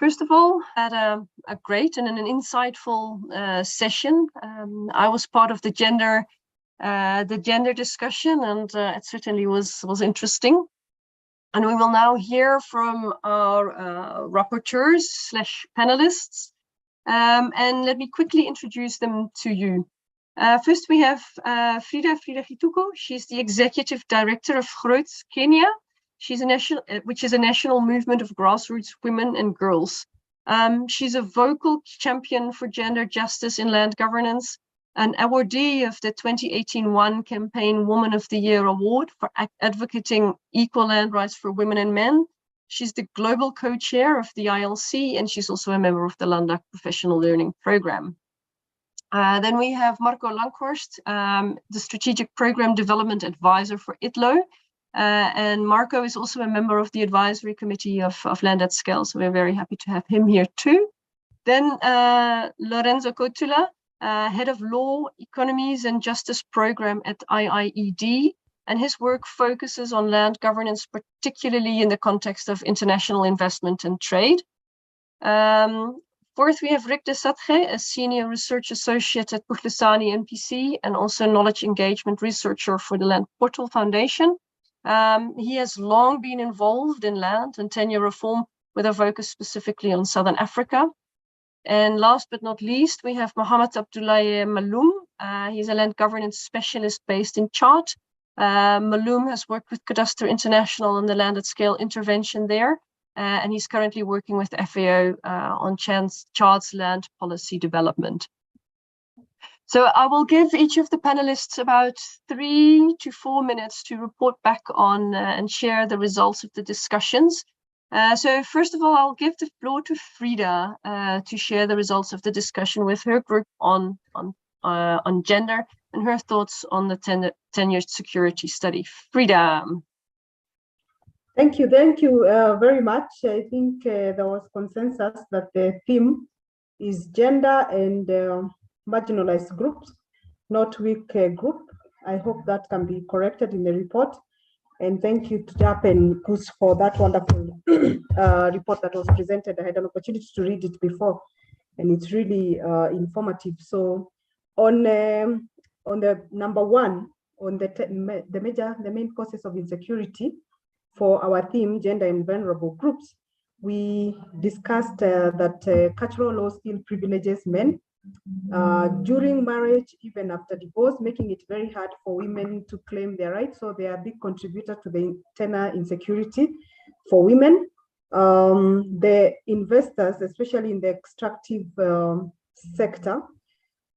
First of all, had a great and an insightful session. I was part of the gender discussion, and it certainly was interesting. And we will now hear from our rapporteurs / panelists. And let me quickly introduce them to you. First, we have Fridah Githuku. She's the Executive Director of Groots Kenya. She's which is a national movement of grassroots women and girls. She's a vocal champion for gender justice in land governance, an awardee of the 2018 campaign Woman of the Year Award for advocating equal land rights for women and men. She's the global co-chair of the ILC, and she's also a member of the Landak Professional Learning Program. Then we have Marko Lankhorst, the Strategic Program Development Advisor for IDLO. And Marko is also a member of the advisory committee of Land at Scale, so we're very happy to have him here too. Then Lorenzo Cotula, Head of Law, Economies and Justice Program at IIED, and his work focuses on land governance, particularly in the context of international investment and trade. Fourth, we have Satge, a Senior Research Associate at Puhlisani NPC and also Knowledge Engagement Researcher for the Land Portal Foundation. He has long been involved in land and tenure reform with a focus specifically on Southern Africa. And last but not least, we have Mohammed Abdullahi Maloom. He's a land governance specialist based in Chad. Maloom has worked with Cadastre International on the land at scale intervention there. And he's currently working with the FAO on Chad's land policy development. So I will give each of the panelists about 3 to 4 minutes to report back on and share the results of the discussions. So first of all, I'll give the floor to Fridah to share the results of the discussion with her group on gender and her thoughts on the tenure security study. Fridah. Thank you very much. I think there was consensus that the theme is gender and marginalized groups, not weak group. I hope that can be corrected in the report. And thank you to Jaap and Guus for that wonderful report that was presented. I had an opportunity to read it before, and it's really informative. So on the number one, on the main causes of insecurity for our theme, gender and vulnerable groups, we discussed that cultural law still privileges men during marriage, even after divorce, making it very hard for women to claim their rights. So they are a big contributor to the tenure insecurity for women. The investors, especially in the extractive sector,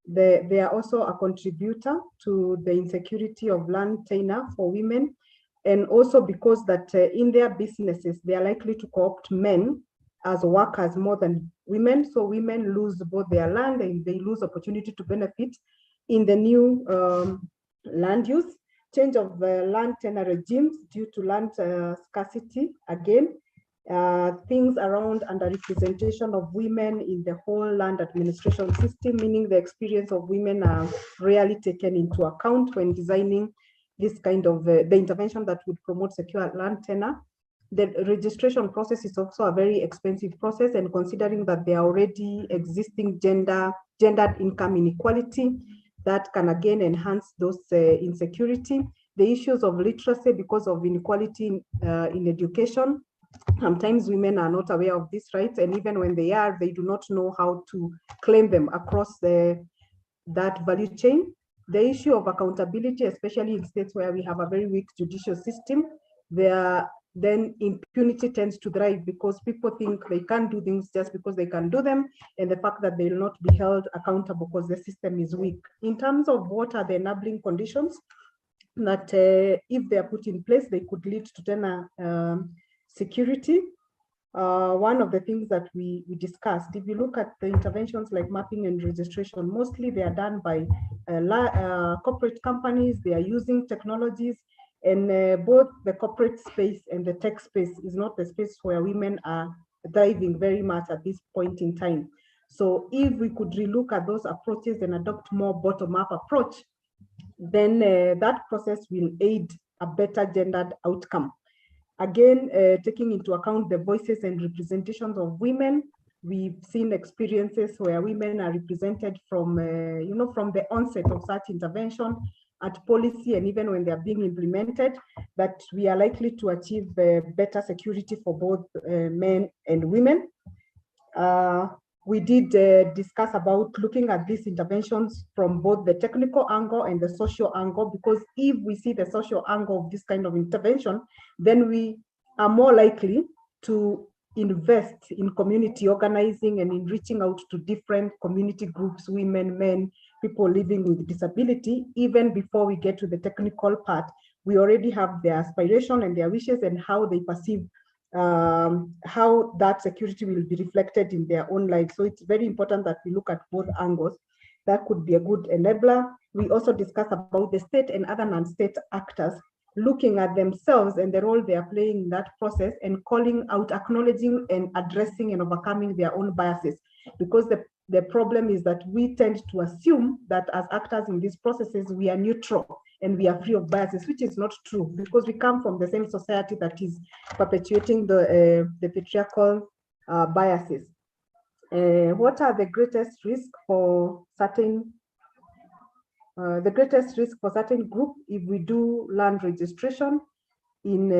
they are also a contributor to the insecurity of land tenure for women. And also because that in their businesses, they are likely to co-opt men as workers more than women. So women lose both their land and they lose opportunity to benefit in the new land use, change of land tenure regimes due to land scarcity. Again, things around underrepresentation of women in the whole land administration system, meaning the experience of women are rarely taken into account when designing this kind of the intervention that would promote secure land tenure. The registration process is also a very expensive process, and considering that there are already existing gendered income inequality, that can again enhance those insecurity. The issues of literacy because of inequality in education. Sometimes women are not aware of these rights, and even when they are, they do not know how to claim them across that value chain. The issue of accountability, especially in states where we have a very weak judicial system, then impunity tends to thrive because people think they can't do things just because they can do them, and the fact that they will not be held accountable because the system is weak. In terms of what are the enabling conditions that if they are put in place, they could lead to tenure security. One of the things that we discussed, if you look at the interventions like mapping and registration, mostly they are done by corporate companies. They are using technologies, and both the corporate space and the tech space is not the space where women are thriving very much at this point in time. So if we could relook at those approaches and adopt more bottom-up approach, then that process will aid a better gendered outcome. Again, taking into account the voices and representations of women, we've seen experiences where women are represented from, from the onset of such intervention at policy and even when they are being implemented, that we are likely to achieve better security for both men and women. We did discuss about looking at these interventions from both the technical angle and the social angle, because if we see the social angle of this kind of intervention, then we are more likely to invest in community organizing and in reaching out to different community groups, women, men, people living with disability. Even before we get to the technical part, we already have their aspiration and their wishes and how they perceive how that security will be reflected in their own lives. So it's very important that we look at both angles. That could be a good enabler. We also discuss about the state and other non-state actors looking at themselves and the role they are playing in that process and calling out, acknowledging and addressing and overcoming their own biases. Because the problem is that we tend to assume that as actors in these processes, we are neutral and we are free of biases, which is not true, because we come from the same society that is perpetuating the patriarchal biases. What are the greatest risks for certain group if we do land registration in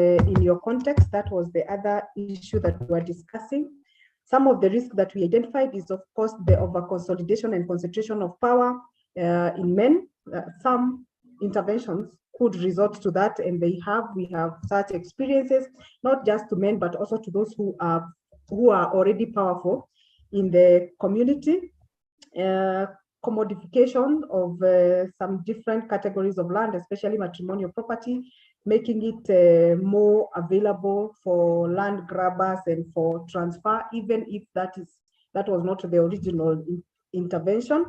your context? That was the other issue that we were discussing. Some of the risks that we identified is, of course, the over-consolidation and concentration of power in men. Some interventions could resort to that, and we have such experiences, not just to men, but also to those who are already powerful in the community. Commodification of some different categories of land, especially matrimonial property, making it more available for land grabbers and for transfer, even if that was not the original intervention.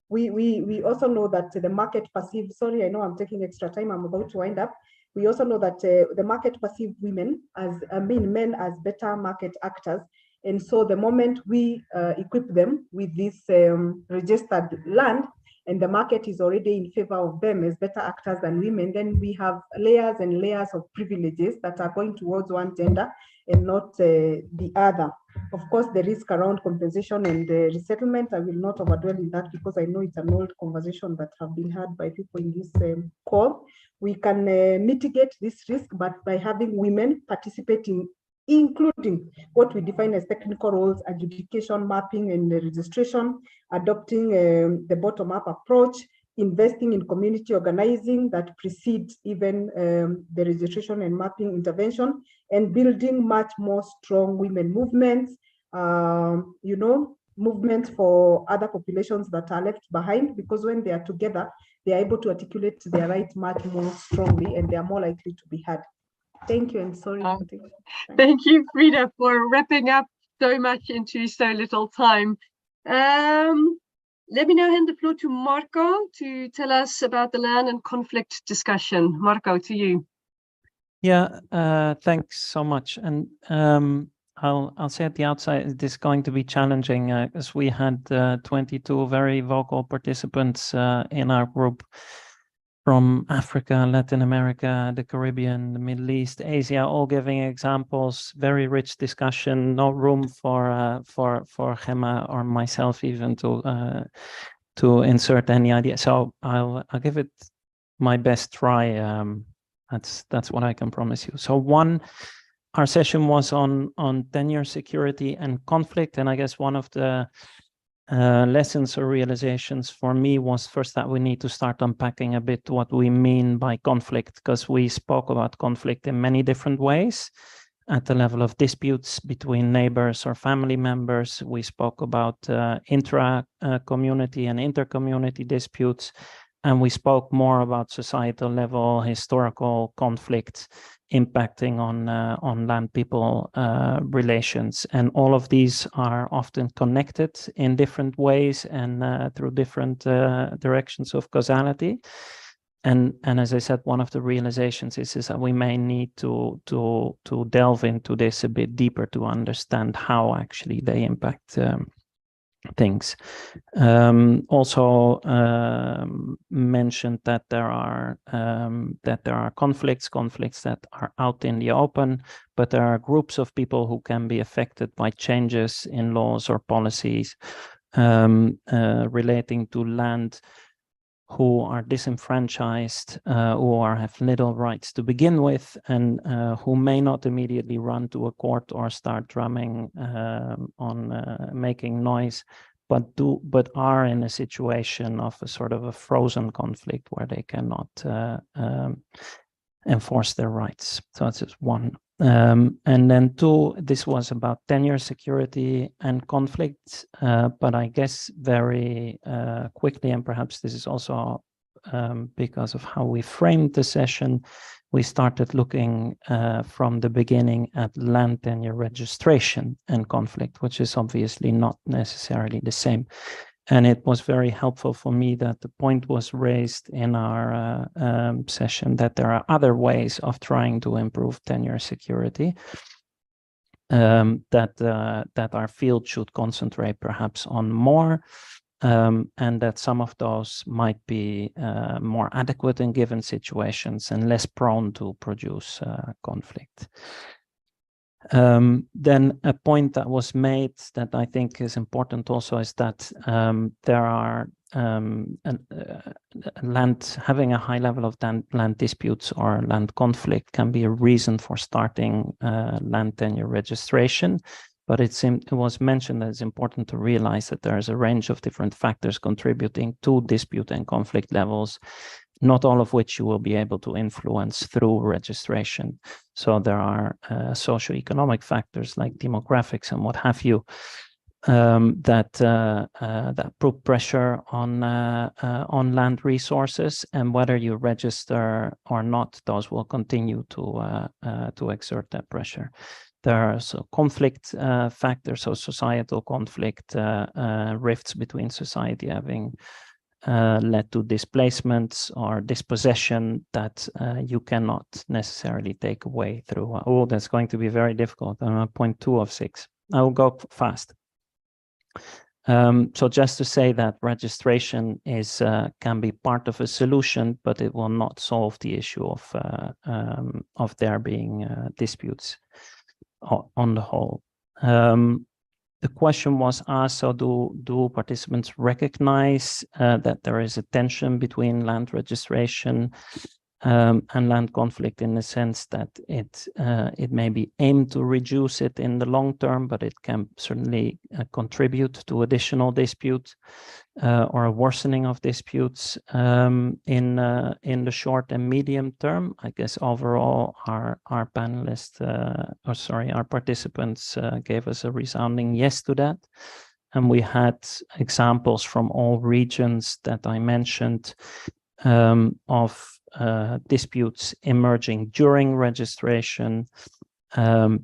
We also know that the market perceives, sorry, I know I'm taking extra time, I'm about to wind up. We also know that the market perceives women as, men as better market actors. And so the moment we equip them with this registered land, and the market is already in favor of them as better actors than women, then we have layers and layers of privileges that are going towards one gender and not the other. Of course, the risk around compensation and resettlement, I will not overdwell in that because I know it's an old conversation that have been had by people in this call. We can mitigate this risk, but by having women participating, including what we define as technical roles, adjudication, mapping, and registration, adopting the bottom-up approach, investing in community organizing that precedes even the registration and mapping intervention, and building much more strong women movements, movements for other populations that are left behind, because when they are together, they are able to articulate their rights much more strongly and they are more likely to be heard. Thank you, and sorry. Thank you, Fridah, for wrapping up so much into so little time. Let me now hand the floor to Marko to tell us about the land and conflict discussion. Marko, to you. Yeah, thanks so much. And I'll say at the outset, it is going to be challenging as we had 22 very vocal participants in our group from Africa, Latin America, the Caribbean, the Middle East, Asia, all giving examples. Very rich discussion. No room for Gemma or myself even to insert any idea. So I'll give it my best try. That's what I can promise you. So our session was on tenure, security, and conflict, and I guess one of the lessons or realizations for me was first that we need to start unpacking a bit what we mean by conflict, because we spoke about conflict in many different ways. At the level of disputes between neighbors or family members, we spoke about intra-community and inter-community disputes, and we spoke more about societal level historical conflicts impacting on land-people relations. And all of these are often connected in different ways and through different directions of causality. And as I said, one of the realizations is that we may need to delve into this a bit deeper to understand how actually they impact things. Also mentioned that there are conflicts that are out in the open, but there are groups of people who can be affected by changes in laws or policies relating to land, who are disenfranchised, who have little rights to begin with, and who may not immediately run to a court or start drumming on making noise, but are in a situation of a sort of a frozen conflict where they cannot enforce their rights. So that's just one. And then two, this was about tenure, security, and conflict. But I guess very quickly, and perhaps this is also because of how we framed the session, we started looking from the beginning at land tenure registration and conflict, which is obviously not necessarily the same. And it was very helpful for me that the point was raised in our session that there are other ways of trying to improve tenure security, that our field should concentrate perhaps on more, and that some of those might be more adequate in given situations and less prone to produce conflict. Then a point that was made that I think is important also is that there are having a high level of land disputes or land conflict can be a reason for starting land tenure registration. But it was mentioned that it's important to realize that there is a range of different factors contributing to dispute and conflict levels, not all of which you will be able to influence through registration. So there are socioeconomic factors like demographics and what have you that put pressure on land resources, and whether you register or not, those will continue to exert that pressure. There are also conflict factors, so societal conflict, rifts between society having led to displacements or dispossession that you cannot necessarily take away through. Oh, that's going to be very difficult. I'm at point 2 of 6. I will go fast. So just to say that registration is can be part of a solution, but it will not solve the issue of there being disputes on the whole. The question was asked, so do participants recognize that there is a tension between land registration and land conflict, in the sense that it may be aimed to reduce it in the long term, but it can certainly contribute to additional disputes or a worsening of disputes in the short and medium term? I guess overall our panelists, our participants gave us a resounding yes to that. And we had examples from all regions that I mentioned of disputes emerging during registration,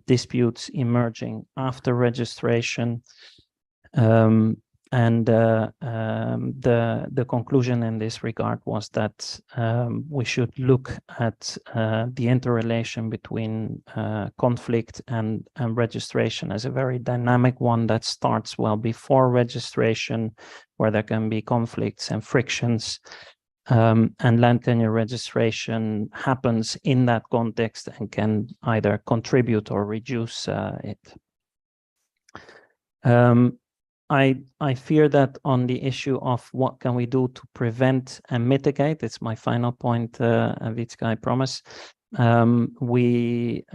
disputes emerging after registration, and the conclusion in this regard was that we should look at the interrelation between conflict and registration as a very dynamic one that starts well before registration, where there can be conflicts and frictions. And land tenure registration happens in that context and can either contribute or reduce it. I fear that on the issue of what can we do to prevent and mitigate, it's my final point, Vitska, I promise. We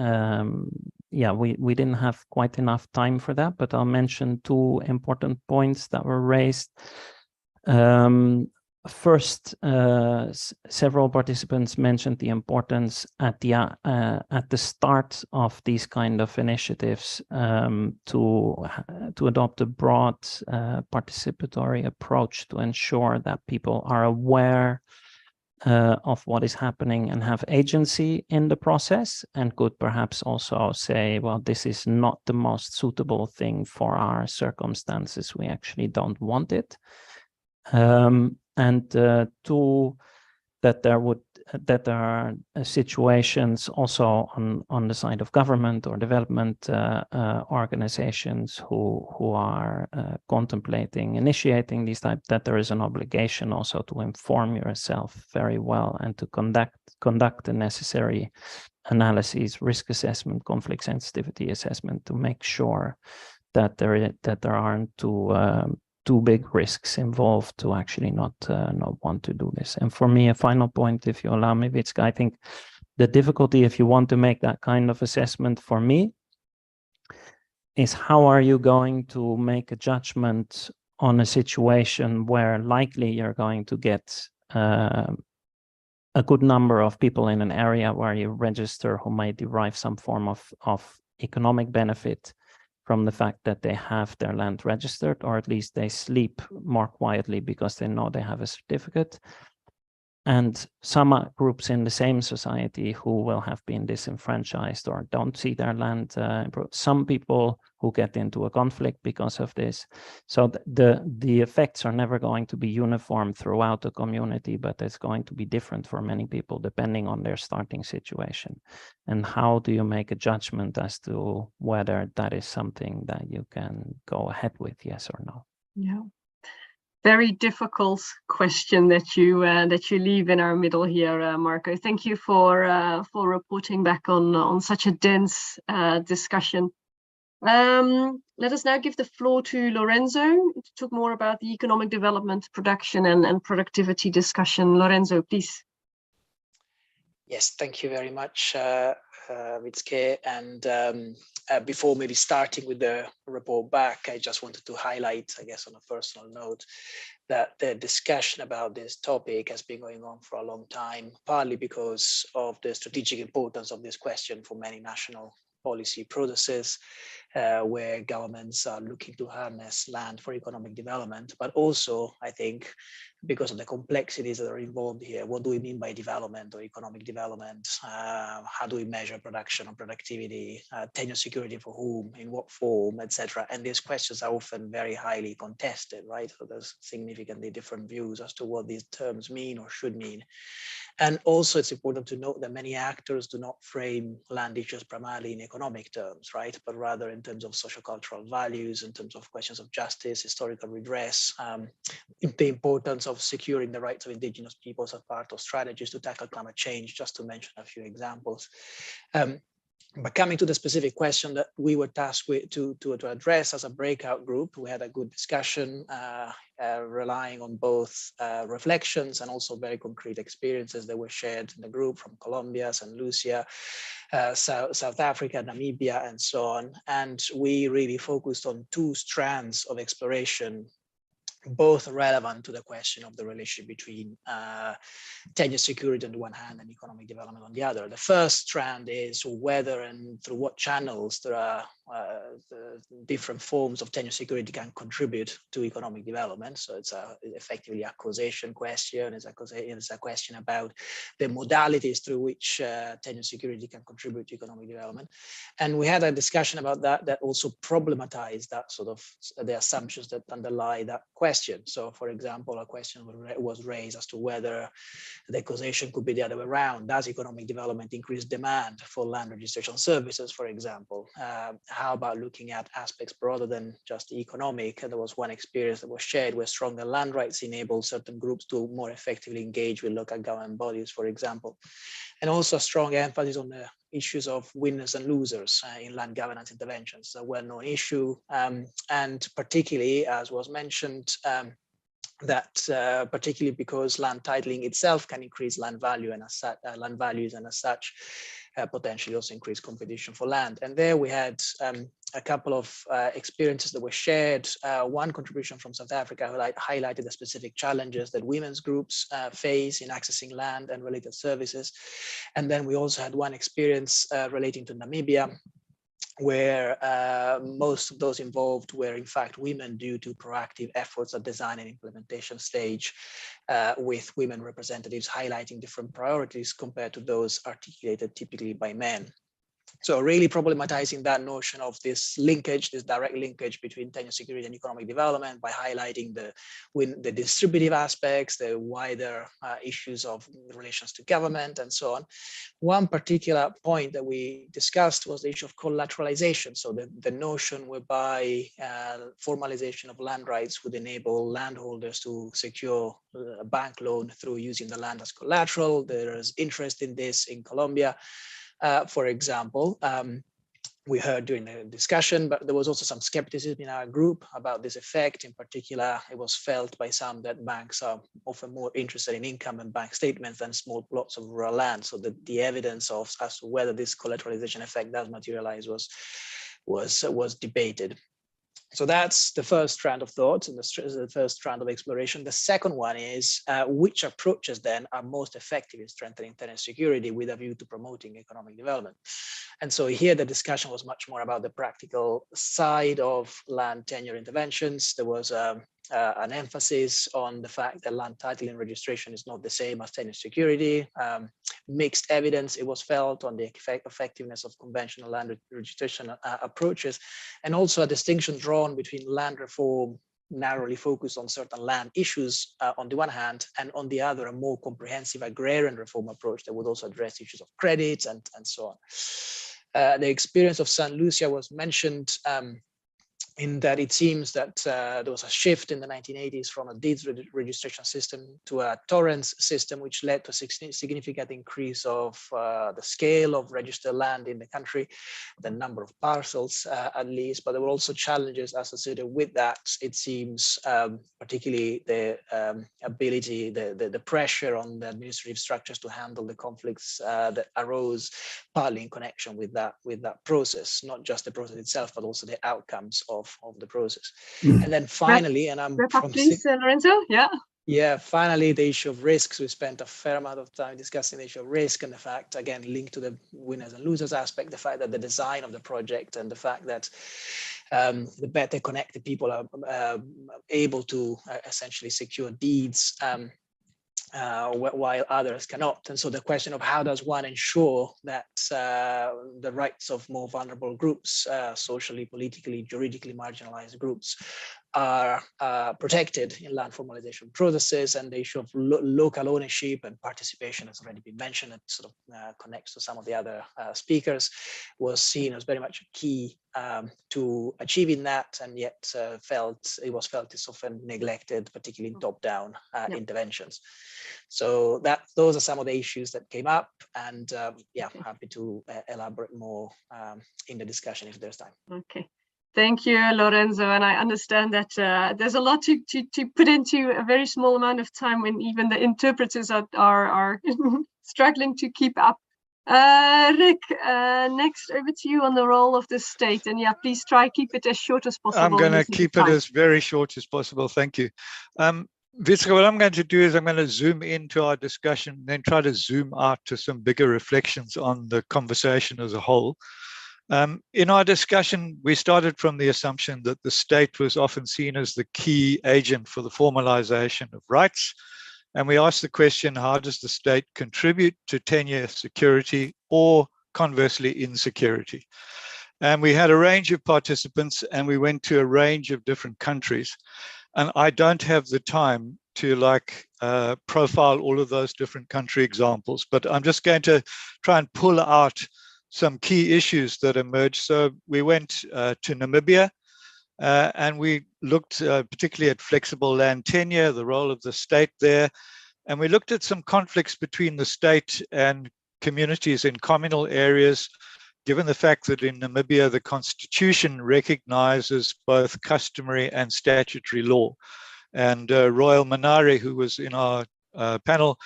didn't have quite enough time for that, but I'll mention 2 important points that were raised. First, several participants mentioned the importance at the start of these kind of initiatives to adopt a broad participatory approach to ensure that people are aware of what is happening and have agency in the process, and could perhaps also say, well, this is not the most suitable thing for our circumstances. We actually don't want it. And 2, that there would that there are situations also on the side of government or development organizations who are contemplating initiating these type, that there is an obligation also to inform yourself very well and to conduct the necessary analyses, risk assessment, conflict sensitivity assessment to make sure that there aren't too big risks involved to actually not want to do this. And for me, a final point, if you allow me, Vitska, I think the difficulty, if you want to make that kind of assessment for me, is how are you going to make a judgment on a situation where likely you're going to get a good number of people in an area where you register who might derive some form of economic benefit from the fact that they have their land registered, or at least they sleep more quietly because they know they have a certificate. And some groups in the same society who will have been disenfranchised or don't see their land improved. Some people who get into a conflict because of this. So the effects are never going to be uniform throughout the community, but it's going to be different for many people depending on their starting situation. And how do you make a judgment as to whether that is something that you can go ahead with, yes or no? Yeah. Very difficult question that you leave in our middle here, Marko. Thank you for reporting back on such a dense discussion. Let us now give the floor to Lorenzo to talk more about the economic development, production and productivity discussion. Lorenzo, please. Yes, thank you very much, Vitske. And before maybe starting with the report back, I just wanted to highlight, I guess on a personal note, that the discussion about this topic has been going on for a long time, partly because of the strategic importance of this question for many national policy processes, where governments are looking to harness land for economic development, but also, I think, because of the complexities that are involved here. What do we mean by development or economic development? How do we measure production or productivity? Tenure security for whom, in what form, etc. And these questions are often very highly contested, right? So there's significantly different views as to what these terms mean or should mean. And also it's important to note that many actors do not frame land issues primarily in economic terms, right? But rather in terms of sociocultural values, in terms of questions of justice, historical redress, the importance of securing the rights of indigenous peoples as part of strategies to tackle climate change, just to mention a few examples. But coming to the specific question that we were tasked with to address as a breakout group, we had a good discussion relying on both reflections and also very concrete experiences that were shared in the group from Colombia, St. Lucia, South Africa, Namibia, and so on. And we really focused on two strands of exploration, both relevant to the question of the relationship between tenure security on the one hand and economic development on the other. The first strand is whether and through what channels there are the different forms of tenure security can contribute to economic development. So it's effectively a causation question. It's a question about the modalities through which tenure security can contribute to economic development. And we had a discussion about that also problematized that sort of the assumptions that underlie that question. So for example, a question was raised as to whether the causation could be the other way around. Does economic development increase demand for land registration services, for example? How about looking at aspects broader than just economic? There was one experience that was shared where stronger land rights enable certain groups to more effectively engage with local government bodies, for example. And also a strong emphasis on the issues of winners and losers in land governance interventions, a well-known issue. And particularly, as was mentioned, that particularly because land titling itself can increase land value and land values, and as such potentially also increase competition for land. And there we had a couple of experiences that were shared. One contribution from South Africa highlighted the specific challenges that women's groups face in accessing land and related services. And then we also had one experience relating to Namibia, where most of those involved were in fact women due to proactive efforts at design and implementation stage, with women representatives highlighting different priorities compared to those articulated typically by men. So really problematizing that notion of this linkage, this direct linkage between tenure security and economic development by highlighting the distributive aspects, the wider issues of relations to government and so on. One particular point that we discussed was the issue of collateralization. So the notion whereby formalization of land rights would enable landholders to secure a bank loan through using the land as collateral. There is interest in this in Colombia. For example, we heard during the discussion, but there was also some skepticism in our group about this effect. In particular, it was felt by some that banks are often more interested in income and bank statements than small plots of rural land. So the evidence as to whether this collateralization effect does materialize was debated. So that's the first strand of thought and the first strand of exploration. The second one is which approaches then are most effective in strengthening tenure security with a view to promoting economic development. And so here the discussion was much more about the practical side of land tenure interventions. There was an emphasis on the fact that land titling registration is not the same as tenure security. Mixed evidence, it was felt, on the effectiveness of conventional land registration approaches, and also a distinction drawn between land reform narrowly focused on certain land issues on the one hand, and on the other, a more comprehensive agrarian reform approach that would also address issues of credits and so on. The experience of St. Lucia was mentioned in that it seems that there was a shift in the 1980s from a deeds registration system to a torrents system, which led to a significant increase of the scale of registered land in the country, the number of parcels at least, but there were also challenges associated with that. It seems particularly the ability, the pressure on the administrative structures to handle the conflicts that arose partly in connection with that process, not just the process itself, but also the outcomes of the process. And then finally, and I'm from please, Lorenzo. Yeah, finally, the issue of risks. We spent a fair amount of time discussing the issue of risk and the fact, again, linked to the winners and losers aspect, the fact that the design of the project and the fact that the better connected people are able to essentially secure deeds while others cannot. And so the question of how does one ensure that the rights of more vulnerable groups, socially, politically, juridically marginalized groups, are protected in land formalization processes, and the issue of local ownership and participation has already been mentioned. It sort of connects to some of the other speakers, was seen as very much a key to achieving that, and yet it was felt is often neglected, particularly in top-down interventions. So those are some of the issues that came up, and happy to elaborate more in the discussion if there's time. Okay. Thank you, Lorenzo. And I understand that there's a lot to put into a very small amount of time when even the interpreters are struggling to keep up. Rick, next over to you on the role of the state. And please try keep it as short as possible. I'm going to keep it as very short as possible. Thank you. Witzke, what I'm going to do is I'm going to zoom into our discussion, then try to zoom out to some bigger reflections on the conversation as a whole. In our discussion, we started from the assumption that the state was often seen as the key agent for the formalization of rights. And we asked the question, how does the state contribute to tenure security or conversely insecurity? And we had a range of participants and we went to a range of different countries. And I don't have the time to profile all of those different country examples, but I'm just going to try and pull out some key issues that emerged. So we went to Namibia and we looked particularly at flexible land tenure, the role of the state there. And we looked at some conflicts between the state and communities in communal areas, given the fact that in Namibia, the constitution recognizes both customary and statutory law. And Royal Manare, who was in our panel,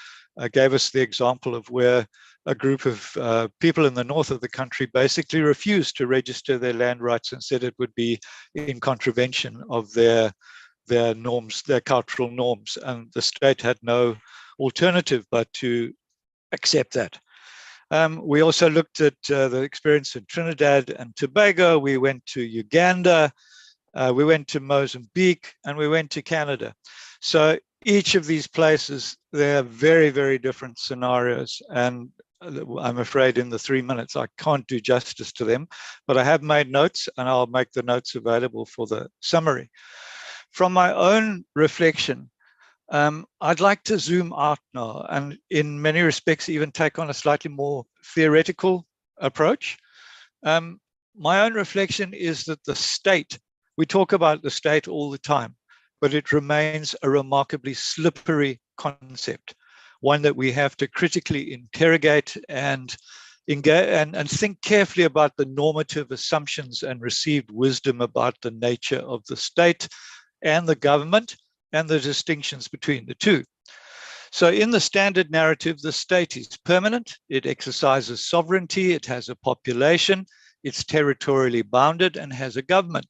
gave us the example of where a group of people in the north of the country basically refused to register their land rights and said it would be in contravention of their norms, their cultural norms. And the state had no alternative but to accept that. We also looked at the experience in Trinidad and Tobago. We went to Uganda, we went to Mozambique, and we went to Canada. So each of these places, there are very, very different scenarios. And I'm afraid in the 3 minutes, I can't do justice to them, but I have made notes and I'll make the notes available for the summary. From my own reflection, I'd like to zoom out now and in many respects even take on a slightly more theoretical approach. My own reflection is that the state, we talk about the state all the time, but it remains a remarkably slippery concept, one that we have to critically interrogate and engage and think carefully about the normative assumptions and received wisdom about the nature of the state and the government and the distinctions between the two. So in the standard narrative, the state is permanent, it exercises sovereignty, it has a population, it's territorially bounded and has a government.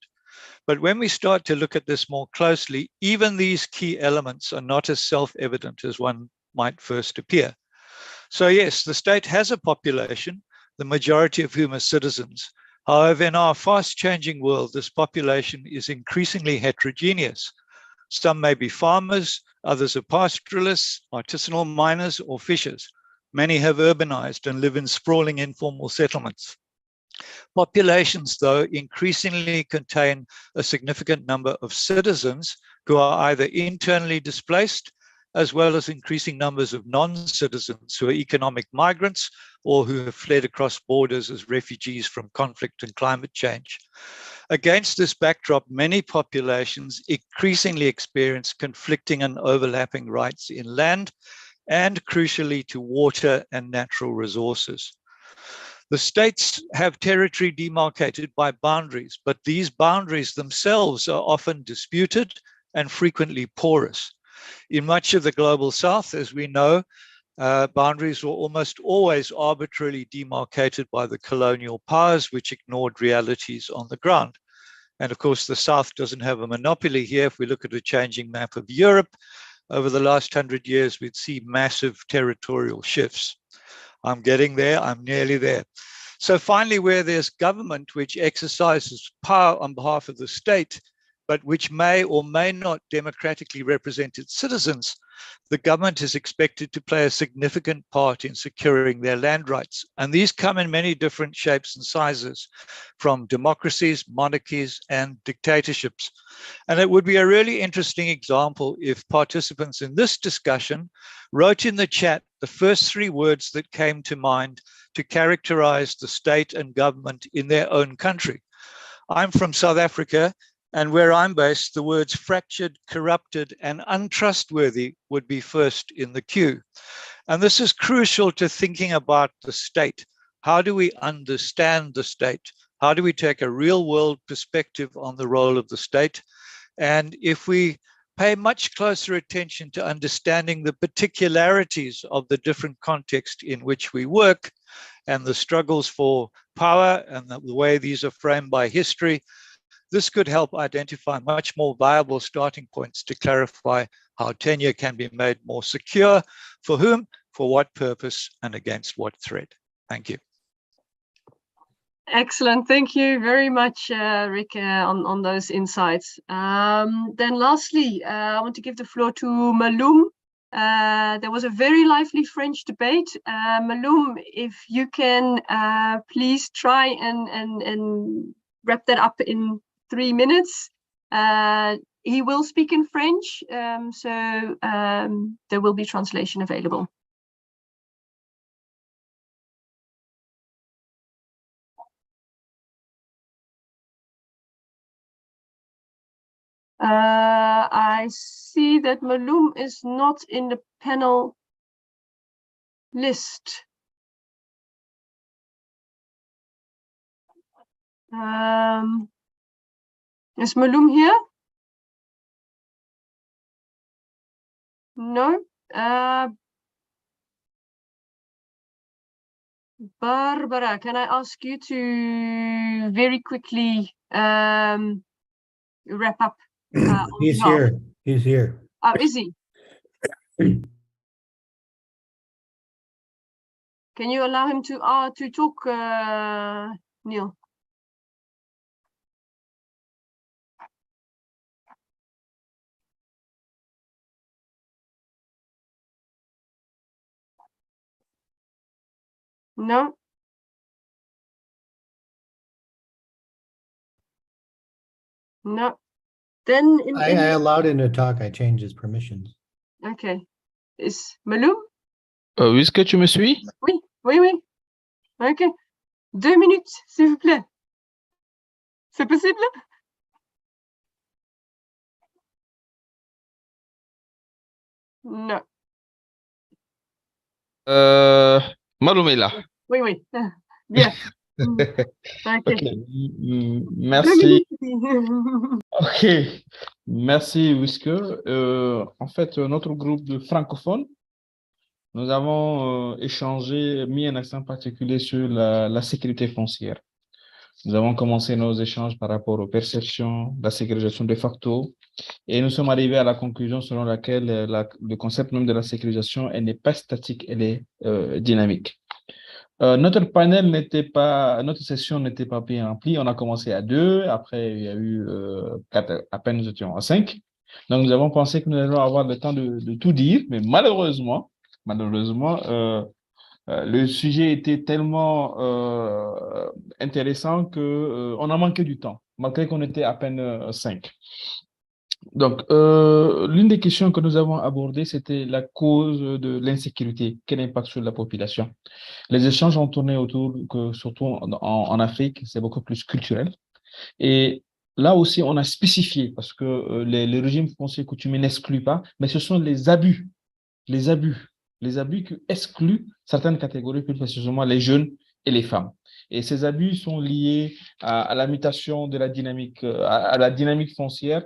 But when we start to look at this more closely, even these key elements are not as self-evident as one might first appear. So yes, the state has a population, the majority of whom are citizens. However, in our fast-changing world, this population is increasingly heterogeneous. Some may be farmers, others are pastoralists, artisanal miners, or fishers. Many have urbanized and live in sprawling informal settlements. Populations, though, increasingly contain a significant number of citizens who are either internally displaced, as well as increasing numbers of non-citizens who are economic migrants or who have fled across borders as refugees from conflict and climate change. Against this backdrop, many populations increasingly experience conflicting and overlapping rights in land and, crucially, to water and natural resources. The states have territory demarcated by boundaries, but these boundaries themselves are often disputed and frequently porous. In much of the global south, as we know, boundaries were almost always arbitrarily demarcated by the colonial powers, which ignored realities on the ground. And of course, the South doesn't have a monopoly here. If we look at a changing map of Europe, over the last 100 years, we'd see massive territorial shifts. I'm getting there, I'm nearly there. So finally, where there's government which exercises power on behalf of the state, but which may or may not democratically represent its citizens, the government is expected to play a significant part in securing their land rights. And these come in many different shapes and sizes, from democracies, monarchies, and dictatorships. And it would be a really interesting example if participants in this discussion wrote in the chat the first 3 words that came to mind to characterize the state and government in their own country. I'm from South Africa, and where I'm based, the words fractured, corrupted, and untrustworthy would be first in the queue. And this is crucial to thinking about the state. How do we understand the state? How do we take a real world perspective on the role of the state? And if we pay much closer attention to understanding the particularities of the different contexts in which we work and the struggles for power and the way these are framed by history, this could help identify much more viable starting points to clarify how tenure can be made more secure, for whom, for what purpose, and against what threat. Thank you. Excellent. Thank you very much, Rick, on those insights. Then lastly, I want to give the floor to Maloum. There was a very lively French debate. Maloum, if you can please try and wrap that up in 3 minutes. He will speak in French, so there will be translation available. I see that Maloum is not in the panel list. Is Maloum here? No. Barbara, can I ask you to very quickly wrap up? He's here. He's here. Oh, is he? Can you allow him to talk, Neil? No? No. Then I allowed him to talk. I changed his permissions. Okay. Is Maloum? Oui, est-ce que tu me suis? Oui, oui, oui. Ok. 2 minutes, s'il vous plaît. C'est possible? Non. Maloum est là. Oui, oui. Bien. Ok. Ok, 2 merci. minutes. Ok, merci Whisker. En fait, notre groupe de francophones, nous avons échangé, mis un accent particulier sur la sécurité foncière. Nous avons commencé nos échanges par rapport aux perceptions, la sécurisation de facto, et nous sommes arrivés à la conclusion selon laquelle le concept même de la sécurisation, elle n'est pas statique, elle est dynamique. Notre panel notre session n'était pas bien remplie. On a commencé à 2, après il y a eu 4, à peine nous étions à 5. Donc nous avons pensé que nous allions avoir le temps de tout dire, mais malheureusement, le sujet était tellement intéressant que on a manqué du temps, malgré qu'on était à peine 5. Donc, l'une des questions que nous avons abordées, c'était la cause de l'insécurité, quel impact sur la population. Les échanges ont tourné autour, surtout en Afrique, c'est beaucoup plus culturel. Et là aussi, on a spécifié, parce que les régimes fonciers coutumiers n'excluent pas, mais ce sont les abus qui excluent certaines catégories, plus précisément les jeunes et les femmes. Et ces abus sont liés à la mutation de la dynamique, à la dynamique foncière.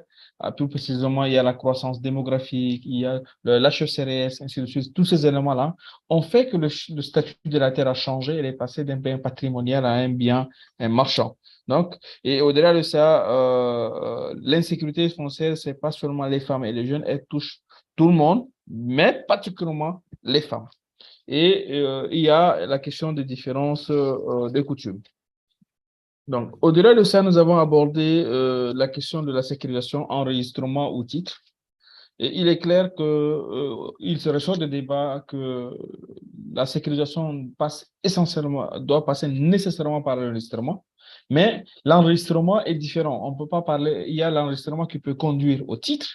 Plus précisément, il y a la croissance démographique, il y a l'HCRS, ainsi de suite. Tous ces éléments-là ont fait que le statut de la terre a changé. Elle est passée d'un bien patrimonial à un bien marchand. Donc, et au-delà de ça, l'insécurité foncière, c'est pas seulement les femmes et les jeunes, elle touche tout le monde, mais particulièrement les femmes. Et il y a la question des différences de coutumes. Donc, au-delà de ça, nous avons abordé la question de la sécurisation, enregistrement ou titre. Et il est clair qu'il se ressort des débats que la sécurisation doit passer nécessairement par l'enregistrement, mais l'enregistrement est différent. On ne peut pas parler, il y a l'enregistrement qui peut conduire au titre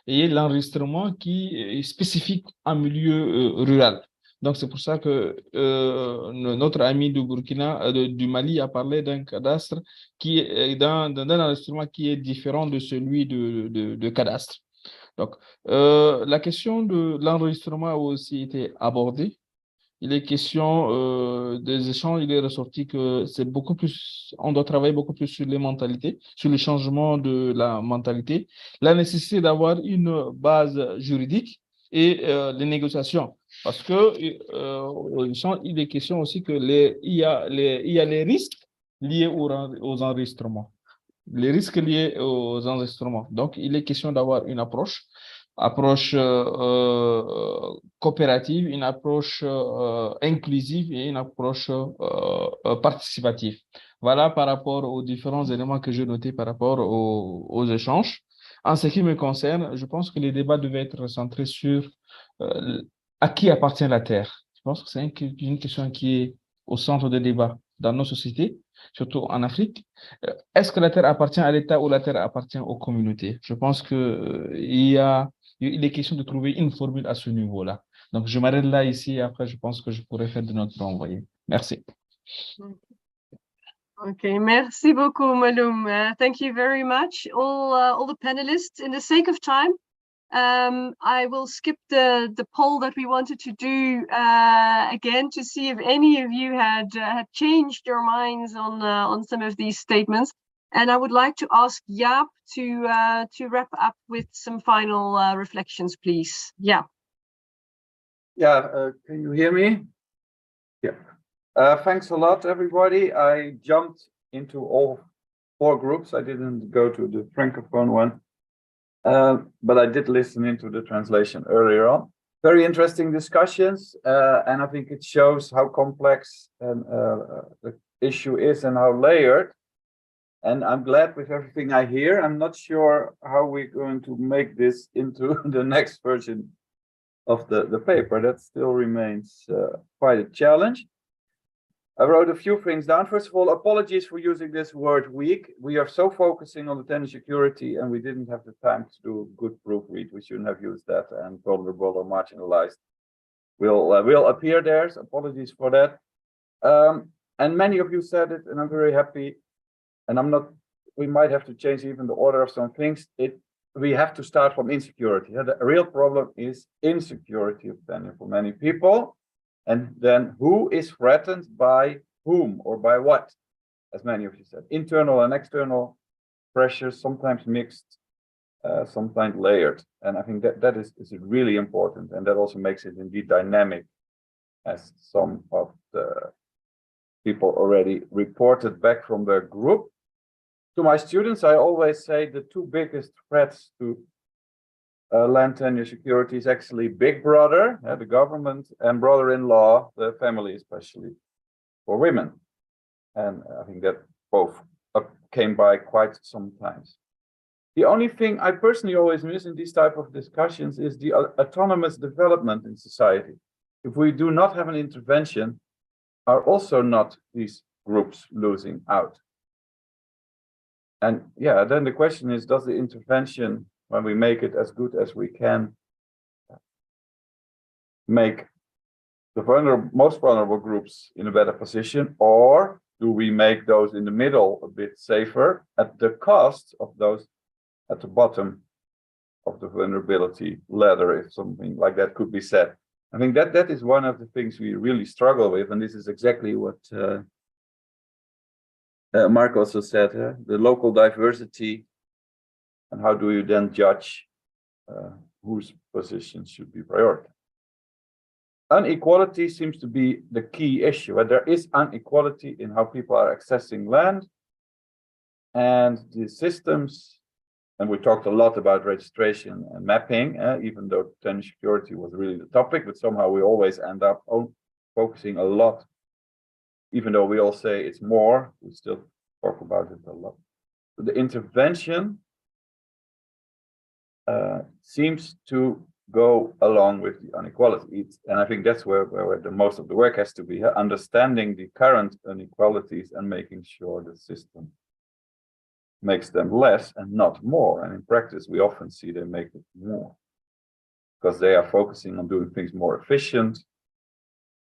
et l'enregistrement qui est spécifique en milieu rural. Donc, c'est pour ça que notre ami du Burkina, du Mali, a parlé d'un cadastre qui est d'un enregistrement qui est différent de celui de cadastre. Donc, la question de l'enregistrement a aussi été abordée. Il est question des échanges, il est ressorti que c'est beaucoup plus, on doit travailler beaucoup plus sur les mentalités, sur le changement de la mentalité, la nécessité d'avoir une base juridique et les négociations. Parce que il est question aussi que il y a les risques liés aux enregistrements. Les risques liés aux enregistrements. Donc, il est question d'avoir une approche coopérative, une approche inclusive et une approche participative. Voilà par rapport aux différents éléments que j'ai notés par rapport aux échanges. En ce qui me concerne, je pense que les débats devaient être centrés sur à qui appartient la terre. Je pense que c'est une question qui est au centre des débats dans nos sociétés, surtout en Afrique. Est-ce que la terre appartient à l'État ou la terre appartient aux communautés? Je pense qu'il est question de trouver une formule à ce niveau-là. Donc, je m'arrête là ici et après, je pense que je pourrais faire de notre envoyé. Merci. Okay, merci beaucoup, Maloum. Thank you very much, all the panelists. In the sake of time, I will skip the poll that we wanted to do again to see if any of you had changed your minds on some of these statements. And I would like to ask Jaap to wrap up with some final reflections, please. Jaap. Yeah, can you hear me? Yeah. Thanks a lot, everybody. I jumped into all 4 groups. I didn't go to the Francophone one, but I did listen into the translation earlier on. Very interesting discussions, and I think it shows how complex the issue is and how layered. And I'm glad with everything I hear. I'm not sure how we're going to make this into the next version of the paper. That still remains quite a challenge. I wrote a few things down. First of all, apologies for using this word weak. We are so focusing on the tenure security and we didn't have the time to do a good proofread. We shouldn't have used that, and vulnerable or marginalized will appear there. So apologies for that. And many of you said it, and I'm very happy. And we might have to change even the order of some things. We have to start from insecurity. The real problem is insecurity of tenure for many people. And then who is threatened by whom or by what, as many of you said. Internal and external pressures, sometimes mixed, sometimes layered. And I think that is really important. And that also makes it indeed dynamic, as some of the people already reported back from their group. To my students, I always say the two biggest threats to land tenure security is actually Big Brother, the government, and brother-in-law, the family, especially for women. And I think that both came by quite sometimes. The only thing I personally always miss in these type of discussions is the autonomous development in society. If we do not have an intervention, are also not these groups losing out? And yeah, then the question is, does the intervention, when we make it as good as we can, make the most vulnerable groups in a better position, or do we make those in the middle a bit safer at the cost of those at the bottom of the vulnerability ladder, if something like that could be said? I think that is one of the things we really struggle with, and this is exactly what Mark also said, the local diversity, and how do you then judge whose positions should be prioritized? Inequality seems to be the key issue. There is inequality in how people are accessing land, and the systems, and we talked a lot about registration and mapping, even though tenure security was really the topic, but somehow we always end up focusing a lot, even though we all say it's more, we still talk about it a lot. So the intervention seems to go along with the inequality. And I think that's where the most of the work has to be, understanding the current inequalities and making sure the system makes them less and not more. And in practice, we often see they make it more because they are focusing on doing things more efficient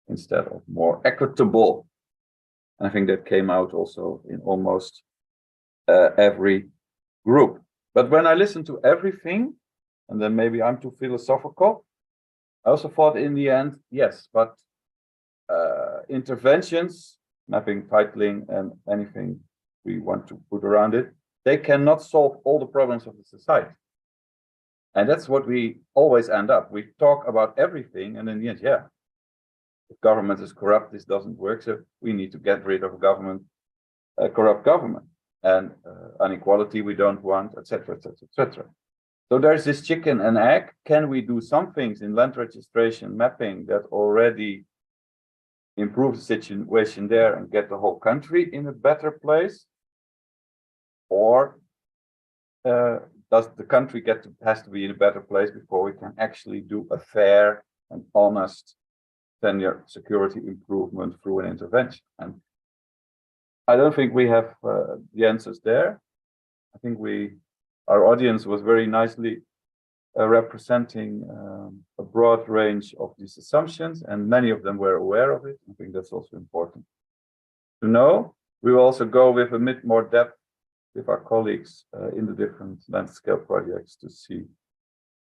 instead of more equitable. And I think that came out also in almost every group. But when I listen to everything, and then maybe I'm too philosophical, I also thought in the end, yes, but interventions, mapping, titling, and anything we want to put around it, they cannot solve all the problems of the society. And that's what we always end up. We talk about everything, and in the end, yeah, if government is corrupt, this doesn't work, so we need to get rid of government, corrupt government. And inequality we don't want, etc., etc., etc. So there's this chicken and egg. Can we do some things in land registration mapping that already improve the situation there and get the whole country in a better place? Or does the country has to be in a better place before we can actually do a fair and honest tenure security improvement through an intervention? And I don't think we have the answers there. I think our audience was very nicely representing a broad range of these assumptions, and many of them were aware of it. I think that's also important to know. We will also go with a bit more depth with our colleagues in the different land scale projects to see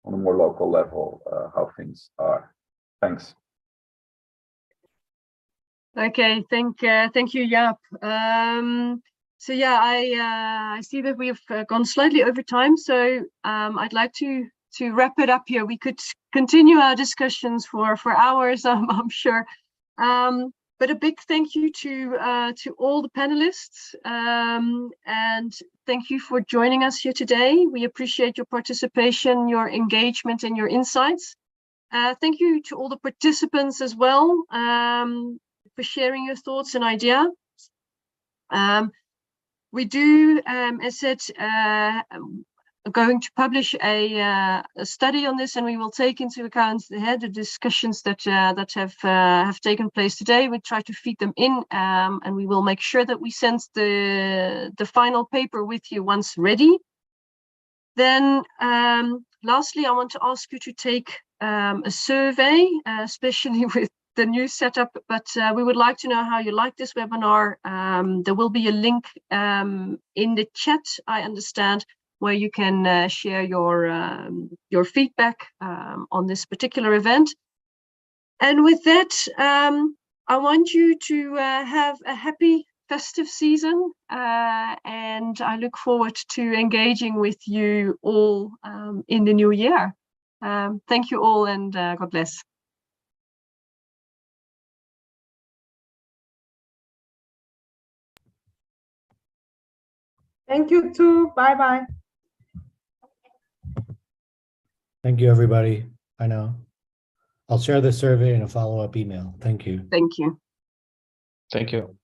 on a more local level how things are. Thanks. Okay, thank you, Jaap. So yeah, I see that we've gone slightly over time, so I'd like to wrap it up here. We could continue our discussions for hours, I'm sure. But a big thank you to all the panelists, and thank you for joining us here today. We appreciate your participation, your engagement, and your insights. Thank you to all the participants as well, for sharing your thoughts and ideas. We do, as said, going to publish a study on this, and we will take into account the discussions that have taken place today. We try to feed them in, and we will make sure that we send the final paper with you once ready. Then, lastly, I want to ask you to take a survey, especially with the new setup, but we would like to know how you like this webinar. There will be a link in the chat, I understand, where you can share your feedback on this particular event. And with that, I want you to have a happy festive season, and I look forward to engaging with you all in the new year. Thank you all, and God bless. Thank you too. Bye-bye. Thank you, everybody. I know. I'll share the survey in a follow-up email. Thank you. Thank you. Thank you.